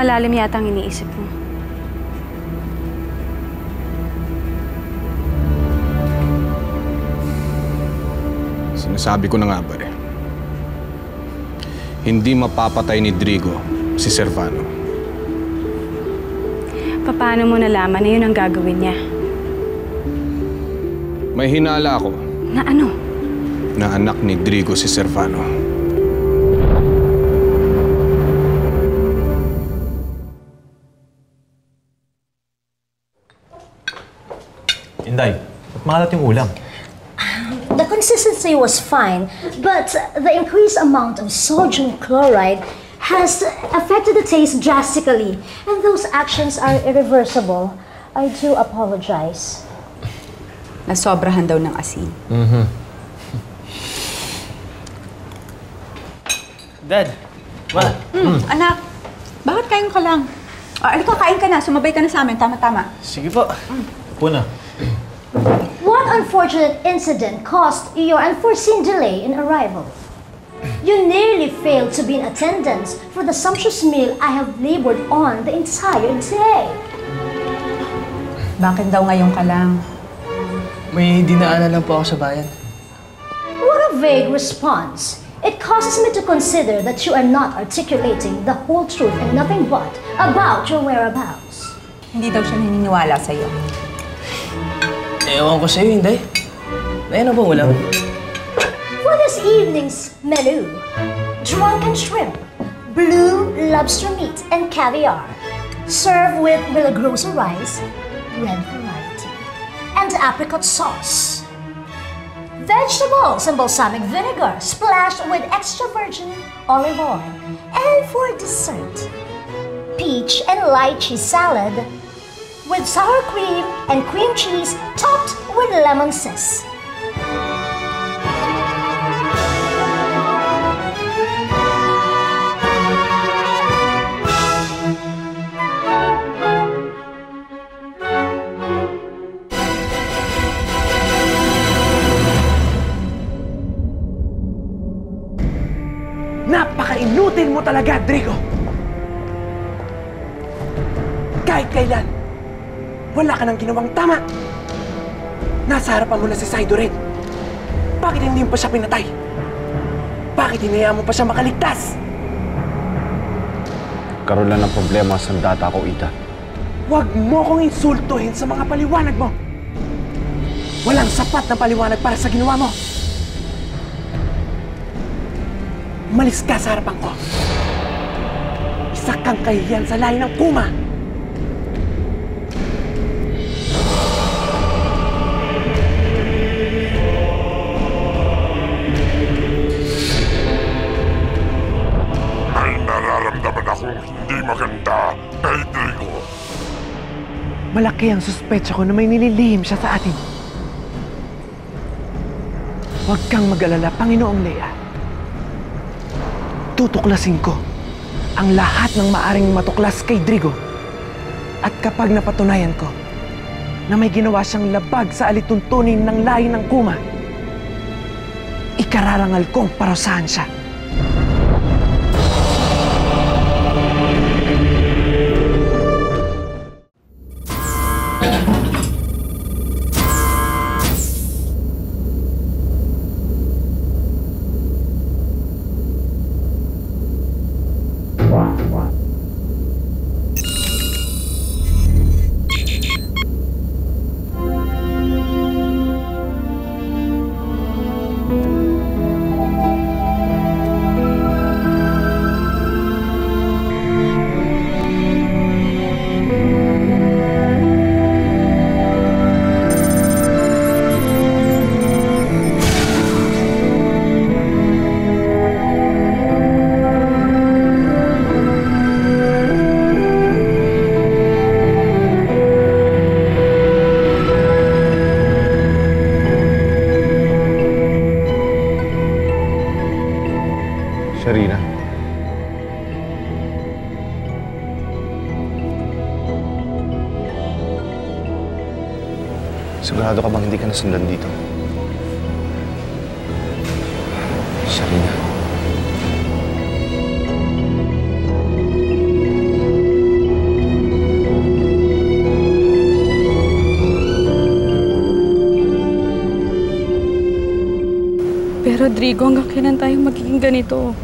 malalim yata ang iniisip mo. Sinasabi ko na nga ba rin. Hindi mapapatay ni Drigo si Servano. Paano mo nalaman na yun ang gagawin niya? May hinala ako. Na ano? Na anak ni Drigo si Servano. Inday, ba't maalat yung ulam? The consistency was fine, but the increased amount of sodium chloride has affected the taste drastically, and those actions are irreversible. I do apologize. Nasobrahan daw ng asin. Dad, Ma. Anak, bakit kain ka lang? Alika, kain ka na. Sumabay ka na sa amin. Tama-tama. Sige po. Upo na. What unfortunate incident caused your unforeseen delay in arrival? You nearly failed to be in attendance for the sumptuous meal I have labored on the entire day. Bakit daw ngayon ka lang? May dinaanan lang po ako sa bayan. What a vague response. It causes me to consider that you are not articulating the whole truth and nothing but about your whereabouts. Hindi daw siya naniniwala sa'yo. Ewan ko sa'yo, Inday. Ano bang ulam? For this evening's menu, drunken shrimp, blue lobster meat, and caviar, served with Milagrosa rice, red variety, and apricot sauce. Vegetables and balsamic vinegar splashed with extra virgin olive oil. And for dessert, peach and lychee salad with sour cream and cream cheese topped with lemon zest. Napaka-inutil mo talaga, Drigo! Kahit kailan, wala ka nang ginawang tama. Nasa harapan mo na si Saido rin. Bakit hindi mo pa siya pinatay? Bakit hinayaan mo pa siya makaligtas? Karoon lang ng problema sa data ko, Ita. Huwag mo kong insultuhin sa mga paliwanag mo. Walang sapat na paliwanag para sa ginawa mo. Umalis ka sa harapan ko. Isa kang kahihiyan sa lahi ng Kuma. May nararamdaman akong hindi maganda kay Drigo. Malaki ang suspecha ko na may nililihim siya sa atin. Huwag kang mag-alala, Panginoong Lea. Tutuklasin ko ang lahat ng maaring matuklas kay Drigo. At kapag napatunayan ko na may ginawa siyang labag sa alituntunin ng lahi ng Kuma, ikararangal kong parusahan siya. Sharina. Sigurado ka bang hindi ka nasundan dito? Sharina. Drigo, hanggang kailan tayo magiging ganito?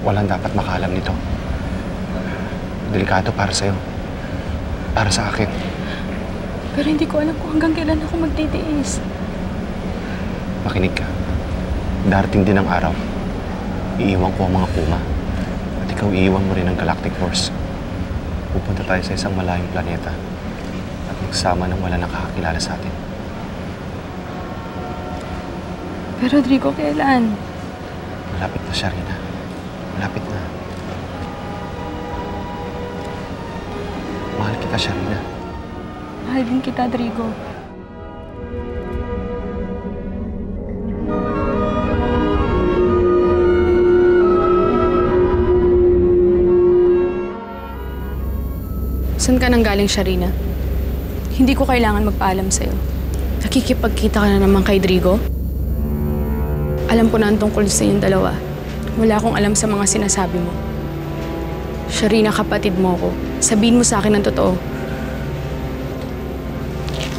Walang dapat makalam nito. Delikado para sa'yo. Para sa akin. Pero hindi ko alam kung hanggang kailan ako magtitiis. Makinig ka. Darating din ang araw. Iiwan ko ang mga Puma. At ikaw iiwan mo rin ang Galactic Force. Pupunta tayo sa isang malayong planeta. At magsama nang wala nakakakilala sa atin. Pero Drigo, kailan? Malapit na siya, Rina. Malapit na. Mahal kita, Sharina. Mahal din kita, Drigo. Saan ka nang galing, Sharina? Hindi ko kailangan magpaalam sa'yo. Nakikipagkita ka na naman kay Drigo? Alam ko na ang tungkol sa inyong dalawa. Wala akong alam sa mga sinasabi mo. Sharina, kapatid mo ko. Sabihin mo sa akin ang totoo.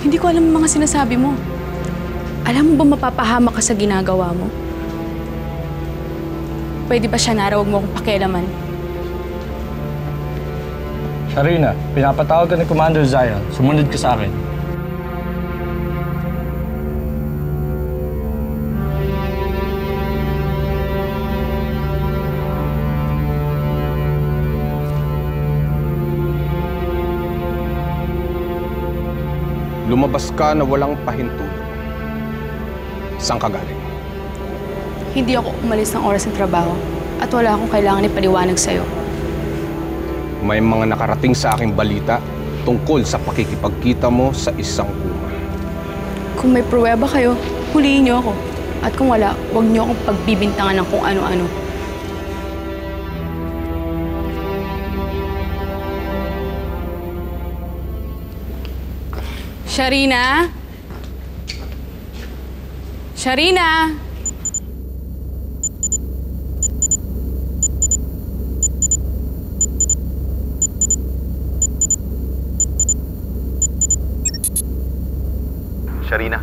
Hindi ko alam ang mga sinasabi mo. Alam mo ba mapapahama ka sa ginagawa mo? Pwede ba siya na huwag mo akong pakialaman? Sharina, pinapatawag ka ni Commander Zion. Sumunod ka sa akin. Lumabas ka na walang pahintulot. Saan ka galing? Hindi ako umalis ng oras ng trabaho at wala akong kailangan ipaliwanag sa'yo. May mga nakarating sa aking balita tungkol sa pakikipagkita mo sa isang Puma. Kung may pruweba kayo, huliin niyo ako. At kung wala, huwag niyo akong pagbibintangan ng kung ano-ano. Sharina? Sharina? Sharina,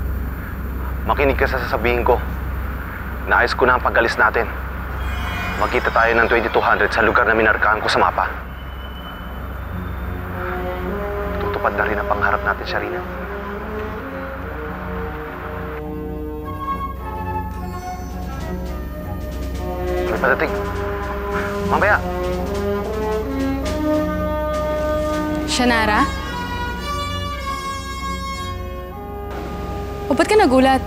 makinig ka sa sasabihin ko. Naayos ko na ang pag-alis natin. Magkita tayo ng 2200 sa lugar na minarkahan ko sa mapa. Tutupad na rin ang pangarap natin, Sharina. May padating. Mamaya. Shanara? O ba't ka nagulat?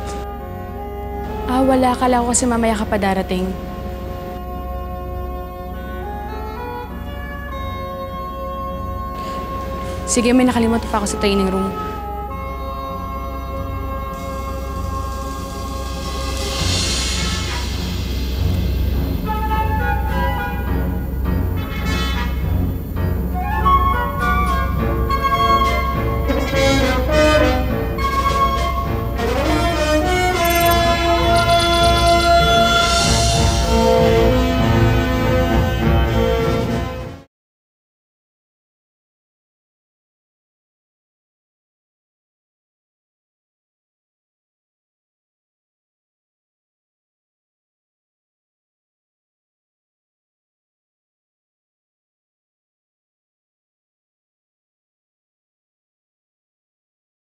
Wala. Akala ko kasi mamaya ka pa darating. Sige, may nakalimutan pa ako sa training room.